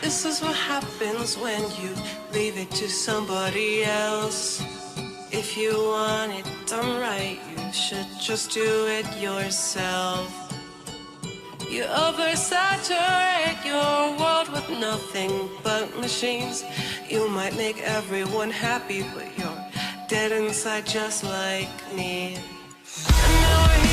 This is what happens when you leave it to somebody else. If you want it done right, you should just do it yourself. You oversaturate your world with nothing but machines. You might make everyone happy, but you're dead inside just like me. And now